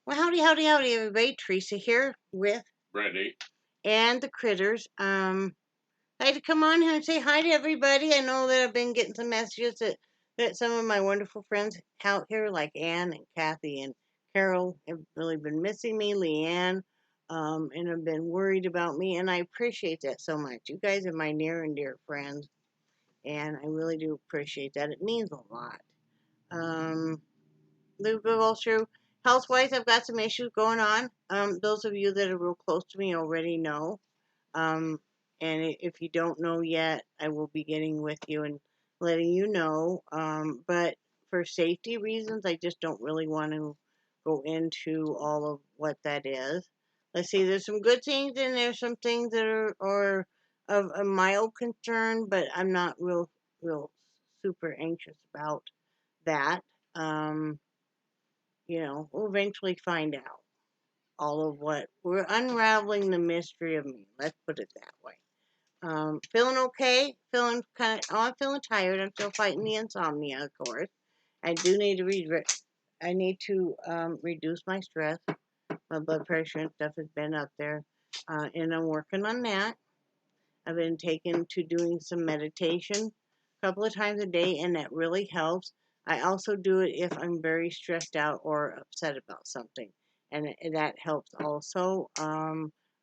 Well, howdy, howdy, howdy, everybody. Teresa here with Brandy. and the critters. I had to come on here and say hi to everybody. I know that I've been getting some messages that some of my wonderful friends out here, like Ann and Kathy and Carol, have really been missing me. Leanne, and have been worried about me, and I appreciate that so much. You guys are my near and dear friends, and I really do appreciate that. It means a lot. Um, the go through. Health wise, I've got some issues going on. Those of you that are real close to me already know. Um, and if you don't know yet, I will be getting with you and letting you know. But for safety reasons, I just don't really want to go into all of what that is. Let's see, there's some good things and there's some things that are of a mild concern, but I'm not real super anxious about that. Um, we'll eventually find out all of what we're unraveling the mystery of me. Let's put it that way. Feeling okay. Feeling kind of. Oh, I'm feeling tired. I'm still fighting the insomnia, of course. I do need to read. I need to reduce my stress. My blood pressure and stuff has been up there, and I'm working on that. I've been taken to doing some meditation a couple of times a day, and that really helps. I also do it if I'm very stressed out or upset about something, and that helps also. I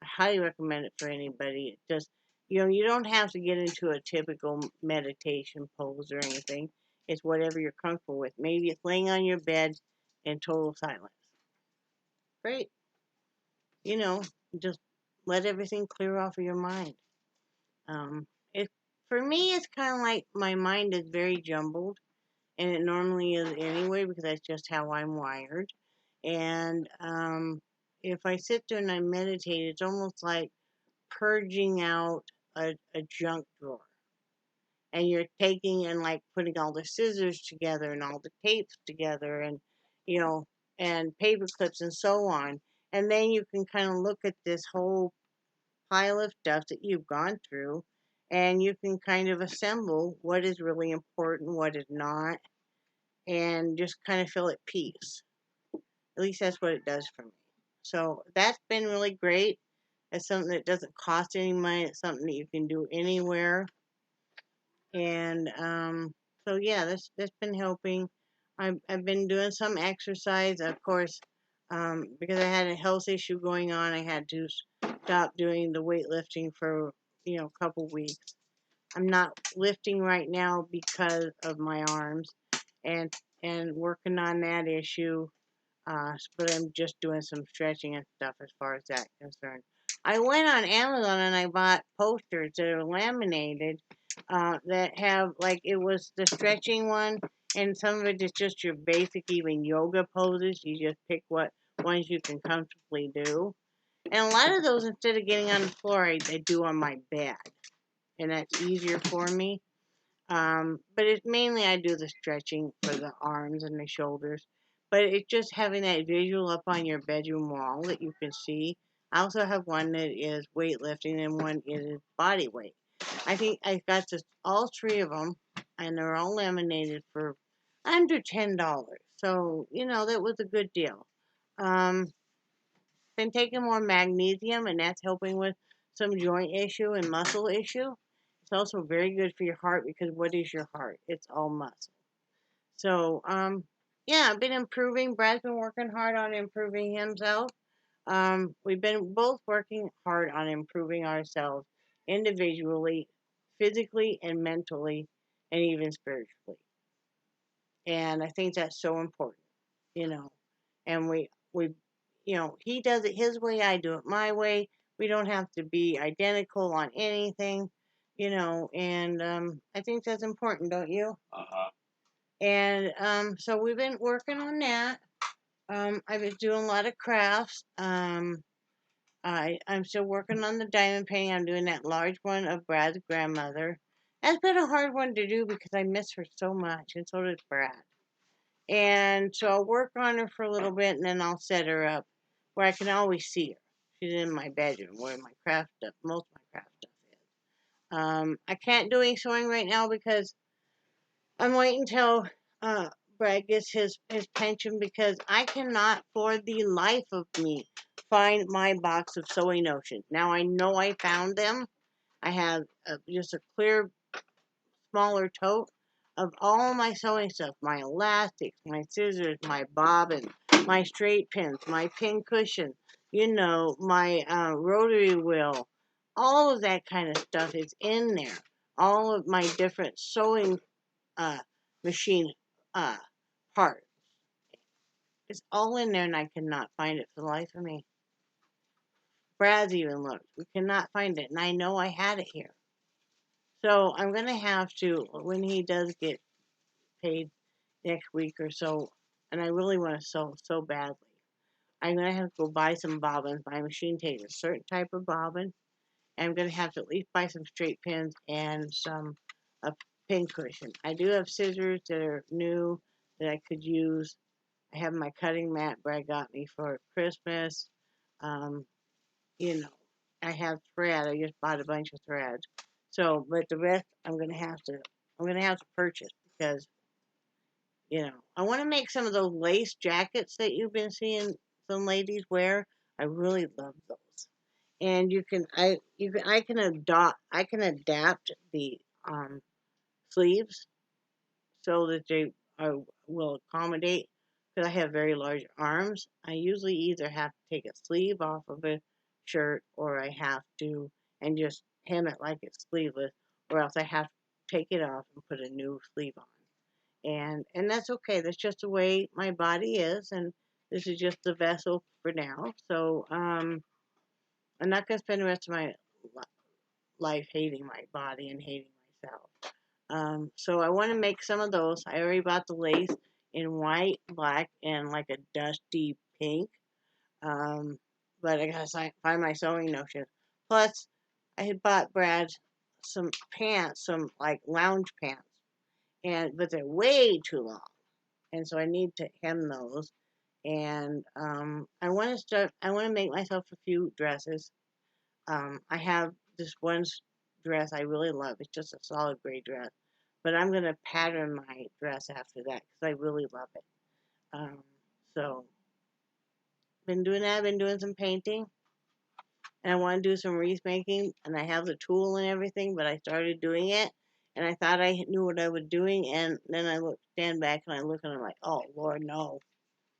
highly recommend it for anybody. It just, you don't have to get into a typical meditation pose or anything. It's whatever you're comfortable with. Maybe it's laying on your bed in total silence. Great. You know, just let everything clear off of your mind. It for me, it's kind of like my mind is very jumbled, and it normally is anyway because that's just how I'm wired. And if I sit there and I meditate, it's almost like purging out a junk drawer, and you're taking and like putting all the scissors together and all the tapes together, and you know, and paper clips and so on, and then you can kind of look at this whole pile of stuff that you've gone through, and you can kind of assemble what is really important, what is not, and just kind of feel at peace. At least that's what it does for me. So that's been really great. It's something that doesn't cost any money. It's something that you can do anywhere. And so yeah, that's been helping. I've been doing some exercise, of course, because I had a health issue going on. I had to stop doing the weightlifting for a couple weeks. I'm not lifting right now because of my arms, and working on that issue. But I'm just doing some stretching and stuff as far as that concerned. I went on Amazon and I bought posters that are laminated that have like it was the stretching one, and some of it is just your basic even yoga poses. You just pick what ones you can comfortably do, and a lot of those instead of getting on the floor, I do on my bed, and that's easier for me. But it's mainly I do the stretching for the arms and the shoulders. But it's just having that visual up on your bedroom wall that you can see. I also have one that is weightlifting and one is body weight. I think I got just all three of them, and they're all laminated for under $10. So that was a good deal. Um, been taking more magnesium, and that's helping with some joint issue and muscle issue. It's also very good for your heart because what is your heart? It's all muscle. So, yeah, I've been improving. Brad's been working hard on improving himself. We've been both working hard on improving ourselves individually, physically, and mentally, and even spiritually. And I think that's so important, you know. And he does it his way, I do it my way. We don't have to be identical on anything, and I think that's important, don't you? Uh huh. And so we've been working on that. I've been doing a lot of crafts. I'm still working on the diamond painting. I'm doing that large one of Brad's grandmother. That's been a hard one to do because I miss her so much, and so does Brad. And so I'll work on her for a little bit, and then I'll set her up where I can always see her. She's in my bedroom where my craft stuff, most of my craft stuff is. I can't do any sewing right now because I'm waiting until Brad gets his pension because I cannot, for the life of me, find my box of sewing notions. Now I know I found them. I have just a clear, smaller tote of all my sewing stuff, my elastics, my scissors, my bobbin, my straight pins, my pin cushion, my rotary wheel, all of that kind of stuff is in there. All of my different sewing uh, machine uh, parts. It's all in there and I cannot find it for the life of me. Brad's even looked. We cannot find it and I know I had it here. So I'm going to have to, when he does get paid next week or so, and I really want to sew so badly, I'm going to have to go buy some bobbins. My machine takes a certain type of bobbin. And I'm going to have to at least buy some straight pins and a pin cushion. I do have scissors that are new that I could use. I have my cutting mat Brad got me for Christmas. Um, you know, I have thread. I just bought a bunch of thread. So, but the rest I'm gonna have to purchase because I want to make some of those lace jackets that you've been seeing some ladies wear. I really love those. And I can adapt the sleeves so that they will accommodate because I have very large arms. I usually either have to take a sleeve off of a shirt or I have to and just hem it like it's sleeveless, or else I have to take it off and put a new sleeve on. And that's okay. That's just the way my body is, and this is just the vessel for now. So I'm not gonna spend the rest of my life hating my body and hating myself. So I want to make some of those. I already bought the lace in white, black, and like a dusty pink. Um, but I gotta find my sewing notion. Plus, I had bought Brad some pants, some like lounge pants, but they're way too long, and so I need to hem those. And I want to start. I want to make myself a few dresses. I have this one dress I really love. It's just a solid gray dress, but I'm gonna pattern my dress after that because I really love it. Um, so been doing that. Been doing some painting, and I want to do some wreath making. And I have the tool and everything, but I started doing it, and I thought I knew what I was doing, and then stand back, and I look, and I'm like, oh Lord, no,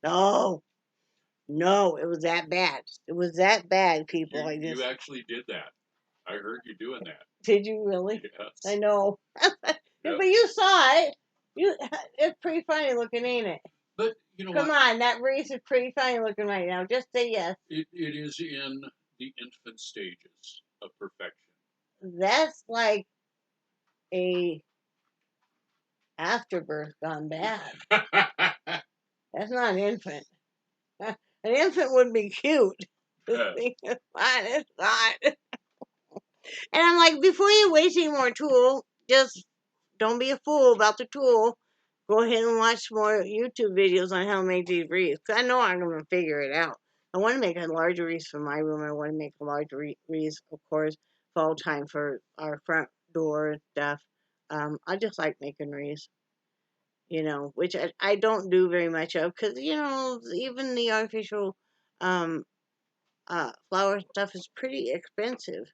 no, no, it was that bad. It was that bad, people. You actually did that. I heard you doing that. Did you really? Yes. I know. Yep. But you saw it. It's pretty funny looking, ain't it? But you know Come what? on, that wreath is pretty funny looking right now. Just say yes. It is in the infant stages of perfection. That's like a afterbirth gone bad. That's not an infant. An infant would be cute. This thing is fine. It's not. And I'm like, before you waste any more tool, just don't be a fool about the tool. Go ahead and watch more YouTube videos on how to make these wreaths. 'Cause I know I'm going to figure it out. I want to make a larger wreath for my room. I want to make a larger wreath, of course, fall time for our front door and stuff. I just like making wreaths, which I don't do very much of because, even the artificial um, flower stuff is pretty expensive.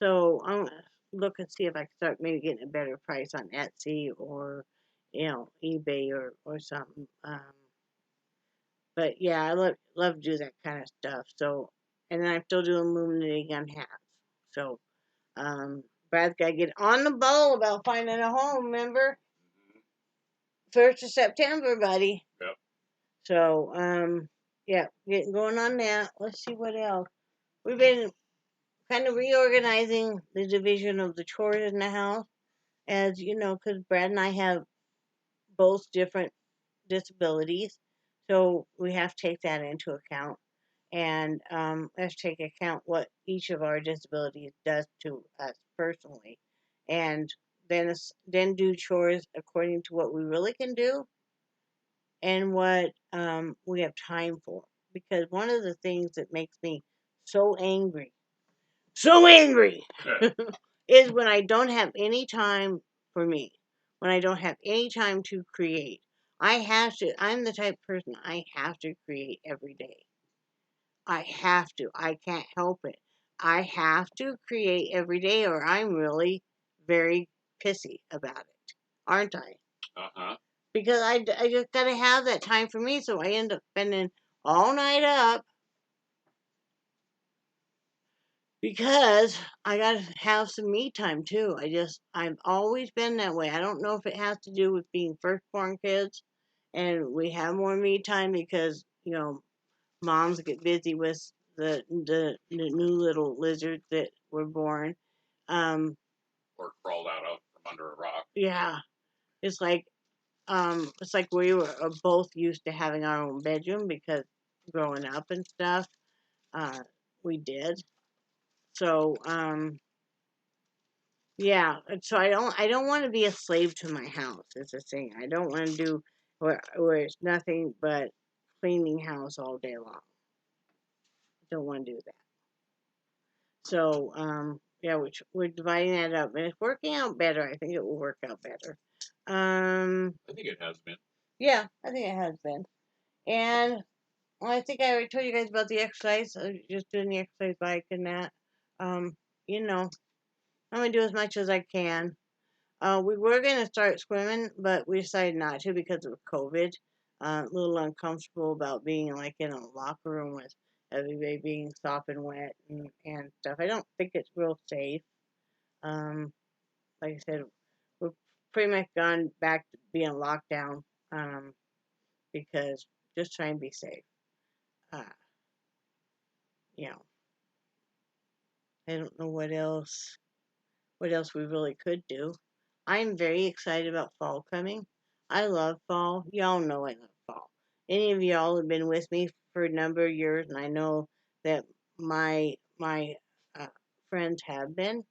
So I'm gonna look and see if I can start maybe getting a better price on Etsy or eBay or something. But yeah, I love to do that kind of stuff. So and then I'm still doing illuminating on hats. So Brad's got to get on the ball about finding a home. Remember, 1st of September, buddy. Yep. So yeah, getting going on that. Let's see what else. We've been kind of reorganizing the division of the chores in the house, as you know, because Brad and I have both different disabilities, so we have to take that into account, and we have to take account what each of our disabilities does to us personally, and then do chores according to what we really can do and what we have time for. Because one of the things that makes me so angry so angry is when I don't have any time for me, when I don't have any time to create. I have to. I'm the type of person I have to create every day. I have to. I can't help it. I have to create every day, or I'm really very pissy about it, aren't I? Uh-huh. Because I just gotta have that time for me, so I end up spending all night up because I gotta have some me time too. I've always been that way. I don't know if it has to do with being firstborn kids and we have more me time because, moms get busy with the new little lizards that were born. Um, Or crawled out of from under a rock. yeah, it's like we were both used to having our own bedroom because growing up and stuff, uh, we did. So yeah, so I don't want to be a slave to my house. Is the thing. I don't want to do where it's nothing but cleaning house all day long. I don't want to do that. So yeah, we're dividing that up, and it's working out better. I think it will work out better. I think it has been. Yeah, I think it has been. And well, I think I already told you guys about the exercise. Just doing the exercise bike and that. Um, you know, I'm gonna do as much as I can. We were gonna start swimming, but we decided not to because of COVID. A little uncomfortable about being like in a locker room with everybody being sopping wet and stuff. I don't think it's real safe. Um, like I said, we're pretty much gone back to being locked down because just trying to be safe. Uh, you know, I don't know what else we really could do. I'm very excited about fall coming. I love fall. Y'all know I love fall. Any of y'all have been with me for a number of years, and I know that my uh, friends have been.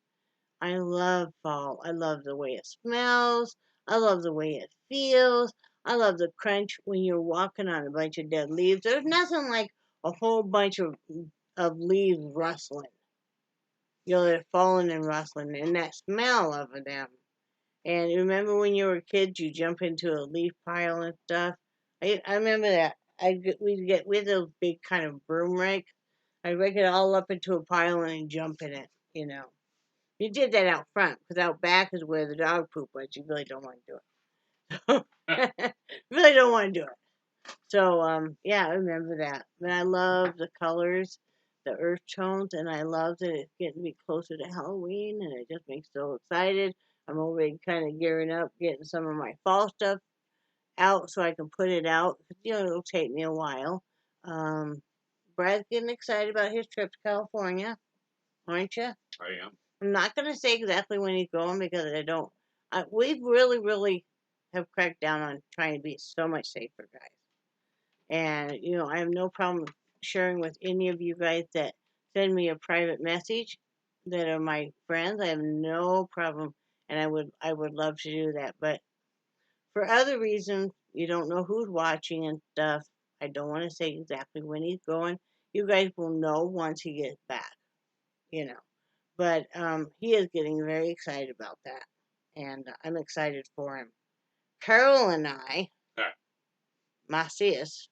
I love fall. I love the way it smells. I love the way it feels. I love the crunch when you're walking on a bunch of dead leaves. There's nothing like a whole bunch of leaves rustling. They're falling and rustling, and that smell of them. And remember when you were kids, you jump into a leaf pile and stuff. I remember that. We'd get with those big kind of broom rakes. I'd rake it all up into a pile and then jump in it. You know, you did that out front because out back is where the dog poop was. You really don't want to do it. Really don't want to do it. So yeah, I remember that. And I love the colors, the earth tones, and I love that it's getting me closer to Halloween, and it just makes me so excited. I'm already kind of gearing up, getting some of my fall stuff out so I can put it out. It'll take me a while. Um, Brad's getting excited about his trip to California, aren't you? I am. I'm not going to say exactly when he's going because I don't. We've really, really have cracked down on trying to be so much safer, guys. And, I have no problem sharing with any of you guys that send me a private message that are my friends. I have no problem and I would love to do that. But for other reasons, you don't know who's watching and stuff. I don't want to say exactly when he's going. You guys will know once he gets back, you know. But he is getting very excited about that. And I'm excited for him. Carol and I, Ah, my sis,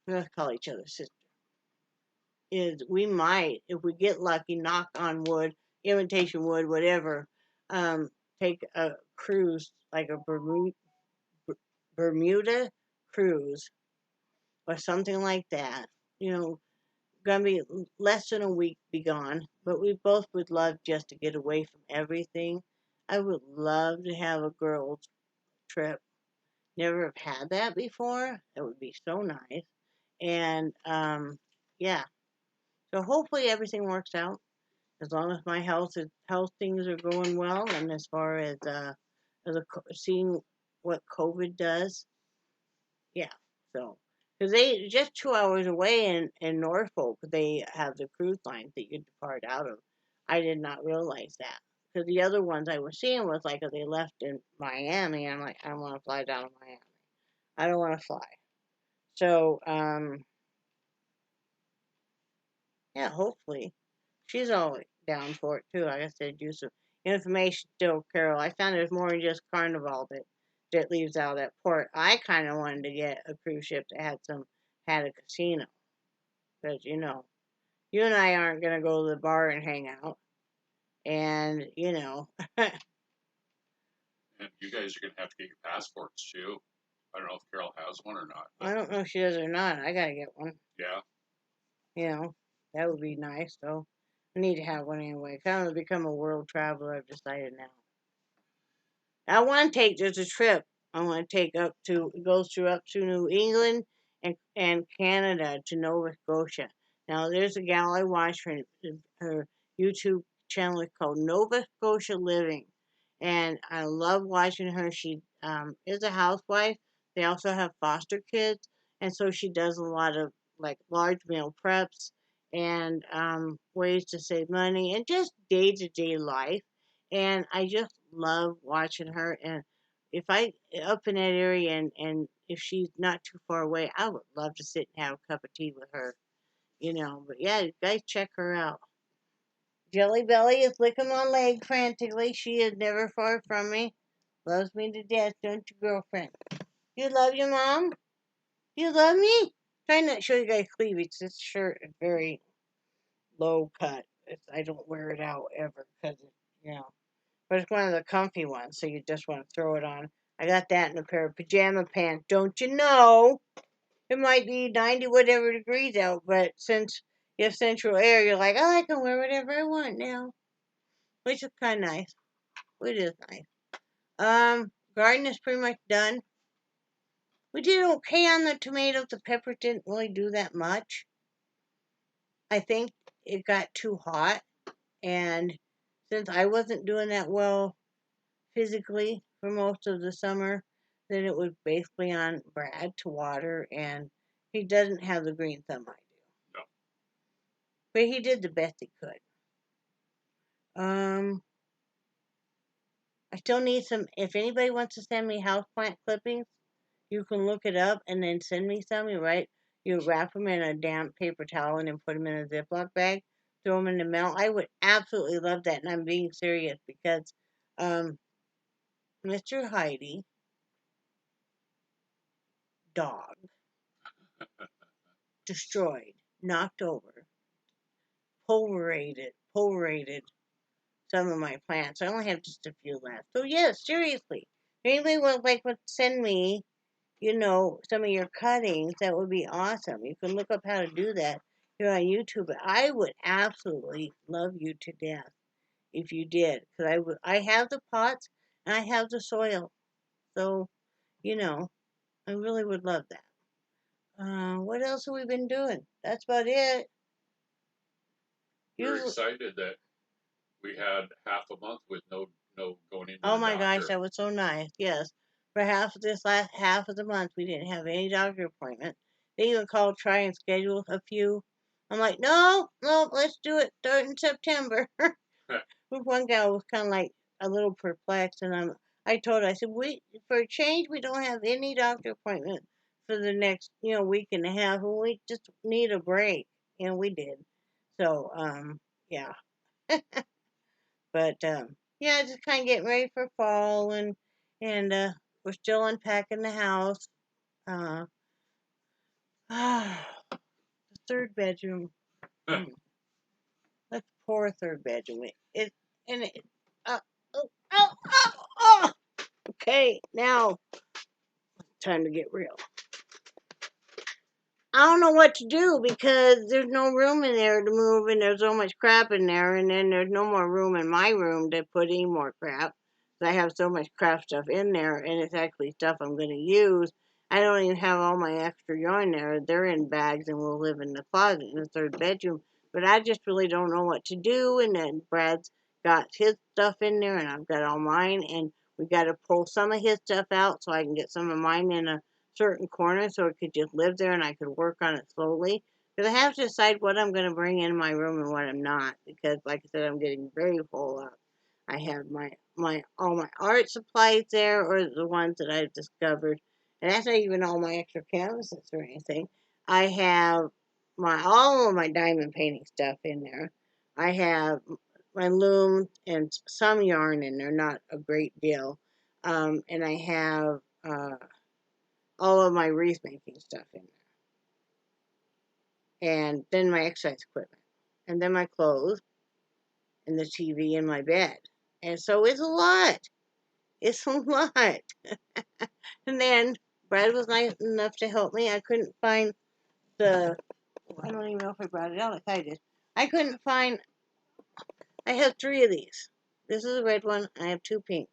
let's call each other sisters, is we might, if we get lucky, knock on wood, imitation wood, whatever, um, take a cruise, like a Bermuda cruise or something like that. You know, gonna be less than a week be gone, but we both would love just to get away from everything. I would love to have a girls' trip. Never have had that before. That would be so nice. And yeah, so hopefully everything works out. As long as my health things are going well, and as far seeing what COVID does, yeah. So because they just 2 hours away in Norfolk, they have the cruise lines that you depart out of. I did not realize that because the other ones I was seeing was like they left in Miami. I'm like, I don't want to fly down to Miami. I don't want to fly. So yeah, hopefully she's all down for it too. Like I said, do some information still, Carol. I found there's more than just Carnival that that leaves out at port. I kind of wanted to get a cruise ship that had a casino because you and I aren't gonna go to the bar and hang out, and And you guys are going to have to get your passports too. I don't know if Carol has one or not, I but don't know if she does or not. I gotta get one. yeah. That would be nice though. I need to have one anyway. Kind of become a world traveler. I've decided now. I want to take just a trip. I want to take it goes through up to New England and Canada to Nova Scotia. Now there's a gal I watch her YouTube channel is called Nova Scotia Living, and I love watching her. She is a housewife. They also have foster kids, and so she does a lot of like large meal preps and ways to save money and just day to day life, and I just love watching her. And if I up in that area and if she's not too far away, I would love to sit and have a cup of tea with her. But yeah, you guys check her out. Jelly Belly is licking my leg frantically. She is never far from me. Loves me to death, don't you, girlfriend? You love your mom? You love me? Trying not to show you guys cleavage. This shirt is very low cut. I don't wear it out ever because but it's one of the comfy ones, so you just want to throw it on. I got that in a pair of pajama pants. Don't you know? It might be 90 whatever degrees out, but since you have central air, you're like, oh, I can wear whatever I want now, which is kind of nice. It is nice. Garden is pretty much done. We did okay on the tomatoes. The peppers didn't really do that much. I think it got too hot, and since I wasn't doing that well physically for most of the summer, then it was basically on Brad to water, and he doesn't have the green thumb I do. No. But he did the best he could. Um, I still need some. If anybody wants to send me houseplant clippings, you can look it up and then send me some. You wrap them in a damp paper towel and then put them in a Ziploc bag, throw them in the mail. I would absolutely love that, and I'm being serious because um, Mr. Heidi, dog, destroyed, knocked over, pulverated some of my plants. I only have just a few left. So yes, seriously, if anybody would send me, some of your cuttings, that would be awesome. You can look up how to do that here on YouTube. But I would absolutely love you to death if you did, because I have the pots and I have the soil. So you know, I really would love that. What else have we been doing? That's about it. We were Usually, excited that we had half a month with no going into oh the my gosh, doctor. that was so nice. Yes. For half of this last half of the month, we didn't have any doctor appointment. They even called, try and schedule a few. I'm like, no, no, let's do it. Start in September. With one gal was kind of like a little perplexed, and I told her, I said, we for a change, we don't have any doctor appointment for the next, week and a half, and we just need a break, and we did. So, yeah. But yeah, just kind of getting ready for fall, and we're still unpacking the house. Uh, the third bedroom. Mm, let's pour third bedroom. It and it. Uh, oh, oh, oh, oh. Okay, now time to get real. I don't know what to do because there's no room in there to move, and there's so much crap in there, and then there's no more room in my room to put any more crap. I have so much crap stuff in there, and it's actually stuff I'm going to use. I don't even have all my extra yarn there. They're in bags, and we'll live in the closet in the third bedroom. But I just really don't know what to do, and then Brad's got his stuff in there, and I've got all mine, and we got to pull some of his stuff out so I can get some of mine in a certain corner so it could just live there and I could work on it slowly. Because I have to decide what I'm going to bring in my room and what I'm not. Because, like I said, I'm getting very full up. I have my all my art supplies there, or the ones that I've discovered, and that's not even all my extra canvases or anything. I have my all of my diamond painting stuff in there. I have my loom and some yarn in there, not a great deal. And I have all of my wreath making stuff in there, and then my exercise equipment, and then my clothes, and the TV in my bed. And so it's a lot. It's a lot. And then Brad was nice enough to help me. I couldn't find the. I don't even know if I brought it out like I did. I couldn't find. I have 3 of these. This is a red one. I have 2 pinks.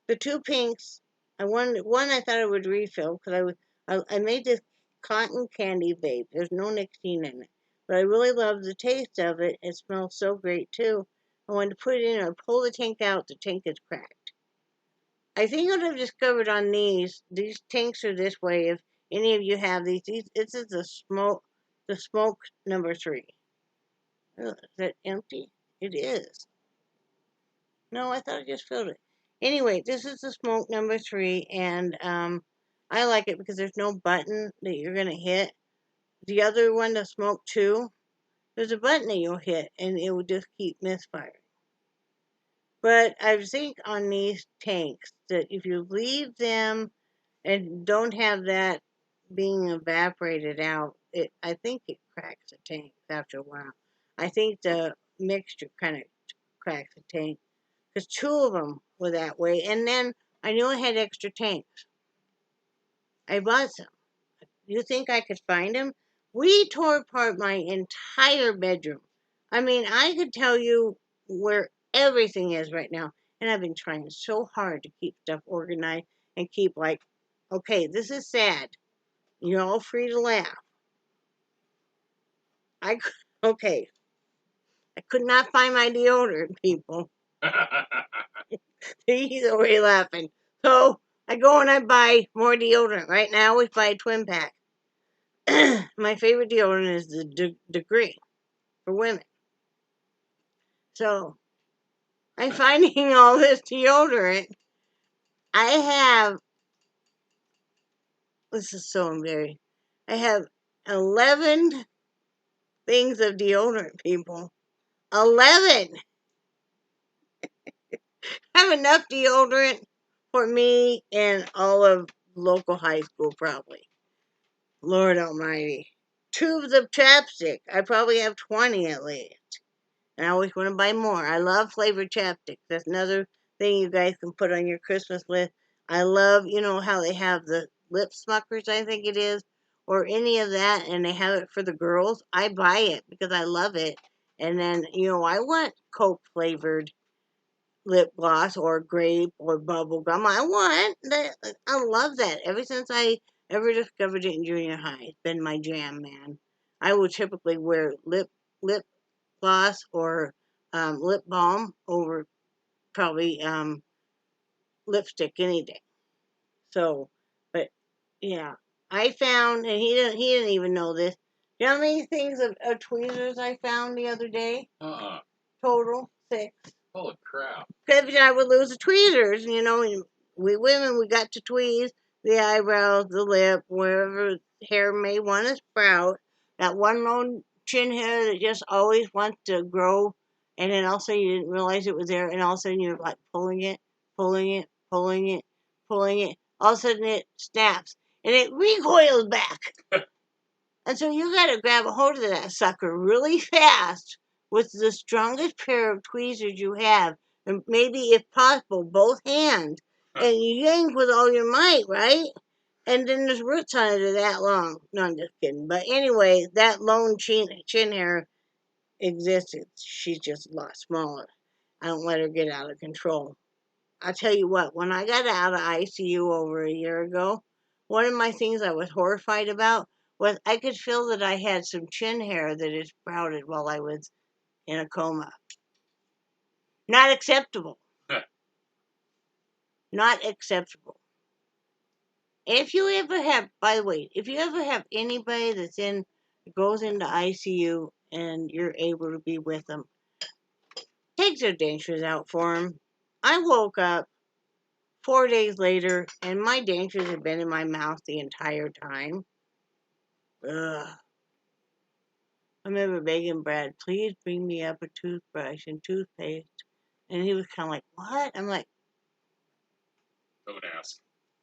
The 2 pinks. I wanted one. I thought I would refill because I made this cotton candy vape. There's no nicotine in it, but I really love the taste of it. It smells so great too. I wanted to put it in. I pull the tank out. The tank is cracked. I think what I've discovered on these tanks are this way. If any of you have this is the smoke number 3. Ugh, is that empty? It is. No, I thought I just filled it. Anyway, this is the smoke number 3, and I like it because there's no button that you're gonna hit. The other one, the smoke 2, there's a button that you'll hit, and it will just keep misfiring. But I think on these tanks that if you leave them and don't have that being evaporated out, I think it cracks the tank after a while. I think the mixture kind of cracks the tank because 2 of them were that way. And then I knew I had extra tanks. I bought some. You think I could find them? We tore apart my entire bedroom. I mean, I could tell you where everything is right now. And I've been trying so hard to keep stuff organized and keep like, okay, this is sad. You're all free to laugh. Okay, I could not find my deodorant, people. He's already laughing. So I go and I buy more deodorant. Right now we buy a twin pack. My favorite deodorant is the Degree for women. So I'm finding all this deodorant. I have, this is so embarrassing. I have 11 things of deodorant, people. 11! I have enough deodorant for me and all of local high school, probably. Lord almighty. Tubes of chapstick. I probably have 20 at least. And I always want to buy more. I love flavored chapstick. That's another thing you guys can put on your Christmas list. I love, how they have the lip smuckers, I think it is, or any of that, and they have it for the girls. I buy it because I love it. And then, I want Coke flavored lip gloss or grape or bubble gum. I want that. I love that. Ever since I ever discovered it in junior high, it's been my jam, man. I will typically wear lip gloss or lip balm over probably lipstick any day. So, but yeah, I found, and he didn't even know this. You know how many things of tweezers I found the other day? Total 6. Holy crap. Because I would lose the tweezers, and we women, we got to tweeze the eyebrows, the lip, wherever hair may want to sprout. That one lone chin hair that just always wants to grow, and then also you didn't realize it was there, and all of a sudden you're like pulling it, pulling it, pulling it, pulling it. All of a sudden it snaps, and it recoils back. And so you got to grab a hold of that sucker really fast with the strongest pair of tweezers you have, and maybe, if possible, both hands. And you yank with all your might, right? And then there's roots on it that long. No, I'm just kidding. But anyway, that lone chin hair existed. She's just a lot smaller. I don't let her get out of control. I'll tell you what, when I got out of ICU over a year ago, one of my things I was horrified about was I could feel that I had some chin hair that had sprouted while I was in a coma. Not acceptable. Not acceptable. If you ever have, by the way, if you ever have anybody goes into ICU and you're able to be with them, take their dentures out for them. I woke up 4 days later and my dentures had been in my mouth the entire time. Ugh. I remember begging Brad, please bring me up a toothbrush and toothpaste. And he was kind of like, what? I'm like, Don't ask.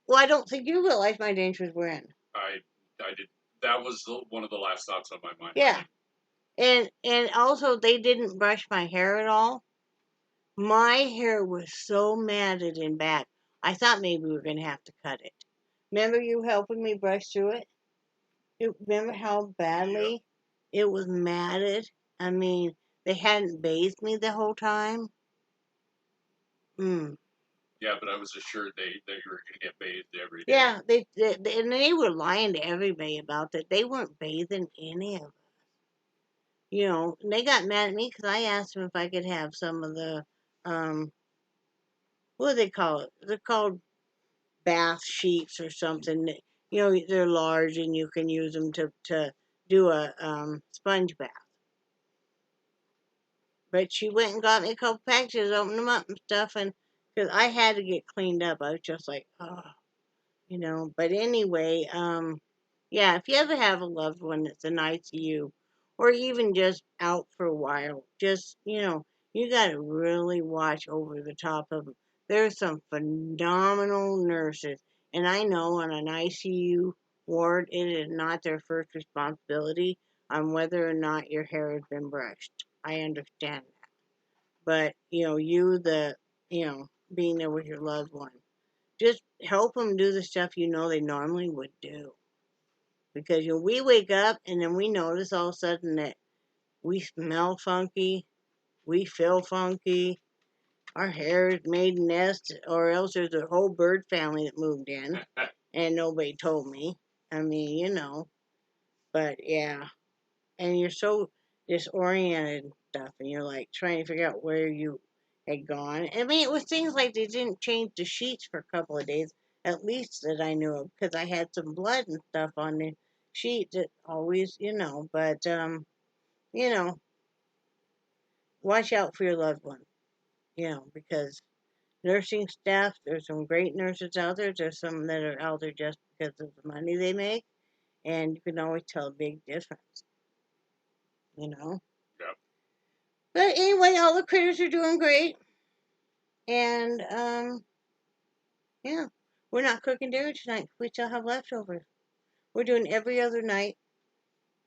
Well, I don't think you realized my dentures were in. I did. That was one of the last thoughts on my mind. Yeah. And also they didn't brush my hair at all. My hair was so matted and bad. I thought maybe we were gonna have to cut it. Remember you helping me brush through it? Remember how badly it was matted? I mean, they hadn't bathed me the whole time. Mm. Yeah, but I was assured that you were going to get bathed every day. Yeah, and they were lying to everybody about that. They weren't bathing any of us. You know, and they got mad at me because I asked them if I could have some of the, um, what do they call it? They're called bath sheets or something. You know, they're large and you can use them to do a sponge bath. But she went and got me a couple packages, opened them up and stuff, and because I had to get cleaned up, I was just like, oh, you know. But anyway, yeah, if you ever have a loved one that's in ICU or even just out for a while, just, you know, you got to really watch over the top of them. There's some phenomenal nurses, and I know on an ICU ward, it is not their first responsibility on whether or not your hair has been brushed. I understand that. But, you know, you know, being there with your loved one, just help them do the stuff you know they normally would do. Because, you know, we wake up and then we notice all of a sudden that we smell funky, we feel funky, our hair is made nest, or else there's a whole bird family that moved in and nobody told me. I mean, you know, but yeah. And you're so disoriented and stuff, and you're like trying to figure out where you had gone. I mean, it was things like they didn't change the sheets for a couple of days, at least that I knew of, because I had some blood and stuff on the sheet that always, you know. But you know, watch out for your loved one, you know, because nursing staff, there's some great nurses out there. There's some that are out there just because of the money they make, and you can always tell a big difference, you know. Yep. But anyway, all the critters are doing great. And yeah, we're not cooking dinner tonight. We still have leftovers. We're doing every other night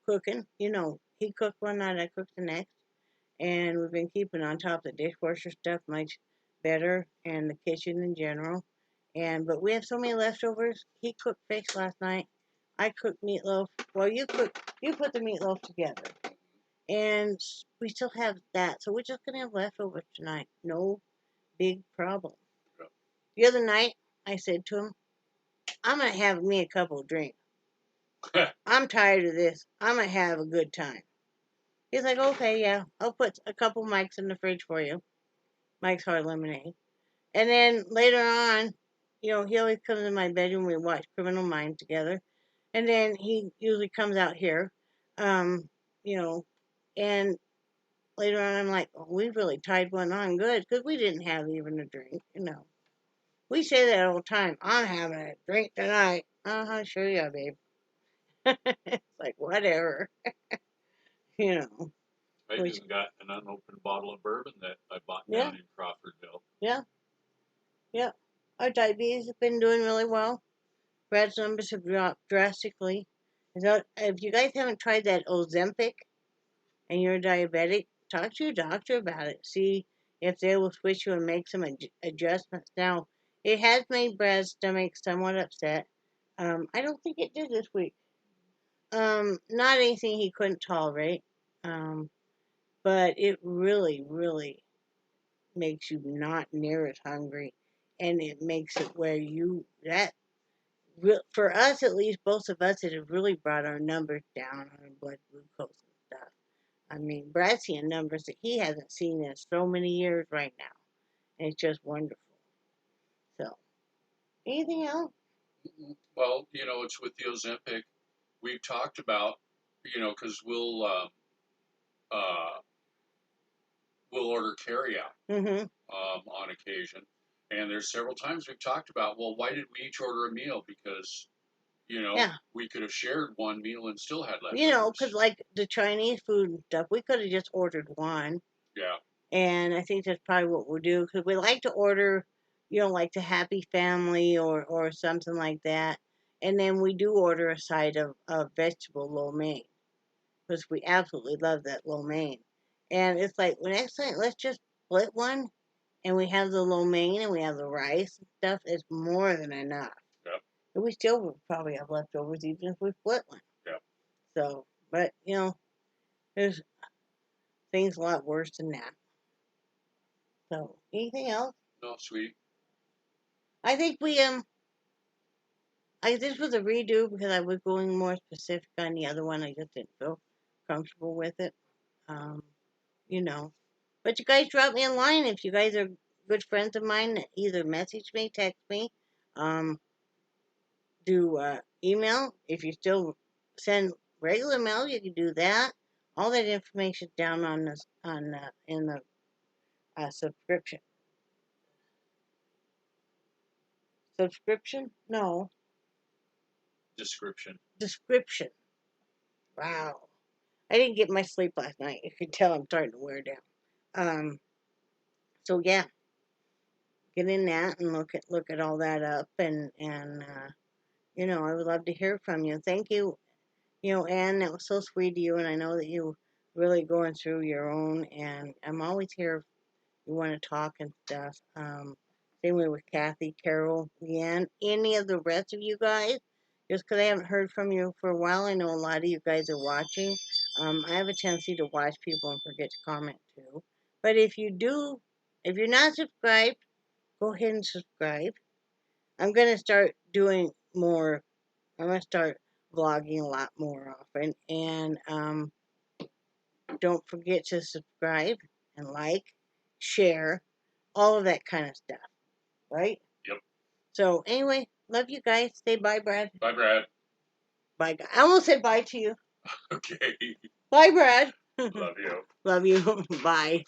cooking. You know, he cooked one night, I cooked the next, and we've been keeping on top of the dishwasher stuff much better, and the kitchen in general. And but we have so many leftovers. He cooked fish last night. I cooked meatloaf. Well, you put the meatloaf together, and we still have that. So we're just gonna have leftovers tonight. No big problem. Yep. The other night, I said to him, I'm going to have me a couple of drinks. I'm tired of this. I'm going to have a good time. He's like, okay, yeah, I'll put a couple Mikes in the fridge for you. Mike's Hard Lemonade. And then later on, you know, he always comes in my bedroom. We watch Criminal Minds together. And then he usually comes out here, you know, and later on I'm like, oh, we really tied one on good because we didn't have even a drink, you know. We say that all the time. I'm having a drink tonight. Sure, yeah, babe. It's like, whatever, you know. I Which, even got an unopened bottle of bourbon that I bought yeah, down in Crawfordville. yeah, yeah. Our diabetes has been doing really well. Brad's numbers have dropped drastically. So if you guys haven't tried that Ozempic and you're diabetic, talk to your doctor about it. See if they will switch you and make some adjustments. Now, it has made Brad's stomach somewhat upset. I don't think it did this week. Not anything he couldn't tolerate. Um, but it really, really makes you not near as hungry, and it makes it where you that for us at least, both of us, it has really brought our numbers down on our blood glucose and stuff. I mean, Brad's seeing numbers that he hasn't seen in so many years right now, and it's just wonderful. So, anything else? Well, you know, it's with the Ozempic. We've talked about, you know, because uh, we'll order carryout Mm-hmm. on occasion, and there's several times we've talked about, well, why did we each order a meal? Because you know Yeah. we could have shared one meal and still had You know, because leftovers. like the Chinese food and stuff, we could have just ordered one. Yeah. And I think that's probably what we'll do because we like to order like the Happy Family or something like that. And then we do order a side of vegetable lo mein because we absolutely love that lo mein. And it's like, well, next time, let's just split one and we have the lo mein and we have the rice and stuff. It's more than enough. Yep. And we still would probably have leftovers even if we split one. Yep. So, but, there's things a lot worse than that. So, anything else? No, sweet. I think this was a redo because I was going more specific on the other one. I just didn't feel comfortable with it. Um, you know. But you guys drop me a line if you guys are good friends of mine. Either message me, text me, um, do email. If you still send regular mail, you can do that. All that information down on this in the subscription. Subscription? No, Description. description. Wow, I didn't get my sleep last night. You can tell I'm starting to wear down. Um, so yeah, get in that and look at all that up and I would love to hear from you. Thank you, Anne. That was so sweet of you, and I know that you really going through your own. And I'm always here if you want to talk and stuff. Same way with Kathy, Carol, Leanne, any of the rest of you guys. Just because I haven't heard from you for a while, I know a lot of you guys are watching. I have a tendency to watch people and forget to comment too. But if you do, if you're not subscribed, go ahead and subscribe. I'm gonna start doing more. I'm gonna start vlogging a lot more often, and don't forget to subscribe and like, share, all of that kind of stuff. Right? Yep. So anyway, love you guys. Say bye, Brad. Bye, Brad. Bye, guys. I almost said bye to you. Okay. Bye, Brad. Love you. Love you. Bye.